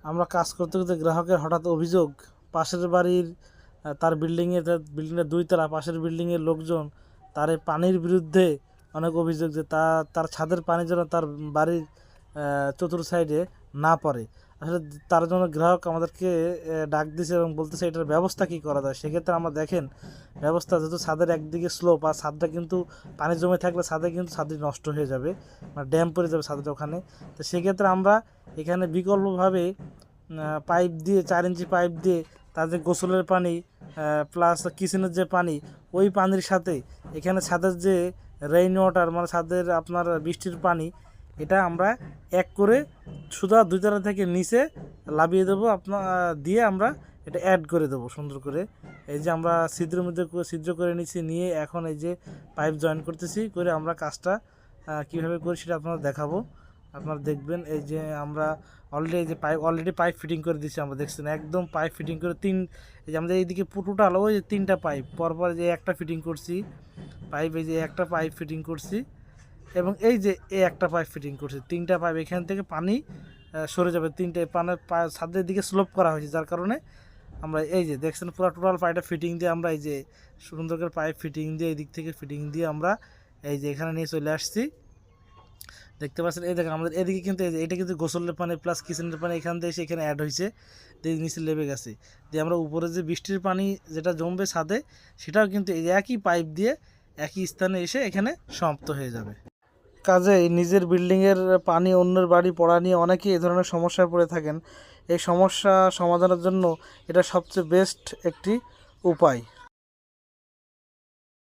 আমরা কাজ করতে করতে গ্রাহকের হঠাৎ অভিযোগ, পাশের বাড়ির তার বিল্ডিংয়ের 2 তলা পাশের বিল্ডিংয়ের লোকজন তার এই পানির বিরুদ্ধে অনেক অভিযোগ যে তার ছাদের পানি যেন তার বাড়ির চতুর সাইডে না পড়ে। আসলে তার জন্য গ্রাহক আমাদেরকে ডাক দিয়েছে এবং বলতেছে এটার ব্যবস্থা কী করা যায়। সেক্ষেত্রে আমরা দেখেন ব্যবস্থা, যেহেতু ছাদের একদিকে স্লোপ আর ছাদটা কিন্তু পানি জমে থাকলে ছাদটি নষ্ট হয়ে যাবে, মানে ড্যাম পড়ে যাবে ছাদের ওখানে। তো সেক্ষেত্রে আমরা এখানে বিকল্পভাবে পাইপ দিয়ে 4 ইঞ্চি পাইপ দিয়ে তার যে গোসলের পানি প্লাস কিচেনের যে পানি, ওই পানির সাথে এখানে ছাদের যে রেইন ওয়াটার মানে ছাদের আপনার বৃষ্টির পানি, এটা আমরা এক করে সুদা 2 তলা থেকে নিচে লাভিয়ে দেবো দিয়ে আমরা এটা অ্যাড করে দেবো সুন্দর করে। এই যে আমরা ছিদ্রের মধ্যে ছিদ্র করে নিচ্ছি, নিয়ে এখন এই যে পাইপ জয়েন করতেছি, করে আমরা কাজটা কীভাবে করি সেটা আপনারা দেখাবো, আপনারা দেখবেন। এই যে আমরা অলরেডি পাইপ ফিটিং করে দিচ্ছি, আমরা দেখছেন একদম পাইপ ফিটিং করে এই যে আমাদের এইদিকে টোটাল ওই 3টা পাইপ পরপর যে একটা ফিটিং করছি পাইপ, এই যে একটা পাইপ ফিটিং করছি এবং এই যে একটা পাইপ ফিটিং করছি। 3টা পাইপ এখান থেকে পানি সরে যাবে, 3টে ছাদের দিকে স্লোপ করা হয়েছে, যার কারণে আমরা এই যে দেখছেন পুরো টোটাল পাইপটা ফিটিং দিয়ে আমরা এই যে সুন্দর করে পাইপ ফিটিং দিয়ে এই দিক থেকে ফিটিং দিয়ে আমরা এই যে এখানে নিয়ে চলে আসছি। দেখতে পাচ্ছেন এই দেখেন আমাদের এদিকে কিন্তু এটা কিন্তু গোসলের পানি প্লাস কিচেনের পানি এখান থেকে এখানে অ্যাড হয়েছে, দিয়ে নিচে লেবে গেছে। দিয়ে আমরা উপরে যে বৃষ্টির পানি যেটা জমবে ছাদে, সেটাও কিন্তু এই একই পাইপ দিয়ে একই স্থানে এসে এখানে সমাপ্ত হয়ে যাবে। কাজে নিজের বিল্ডিংয়ের পানি অন্যের বাড়ি পড়া নিয়ে অনেকেই এই ধরনের সমস্যায় পড়ে থাকেন। এই সমস্যা সমাধানের জন্য এটা সবচেয়ে বেস্ট একটি উপায়।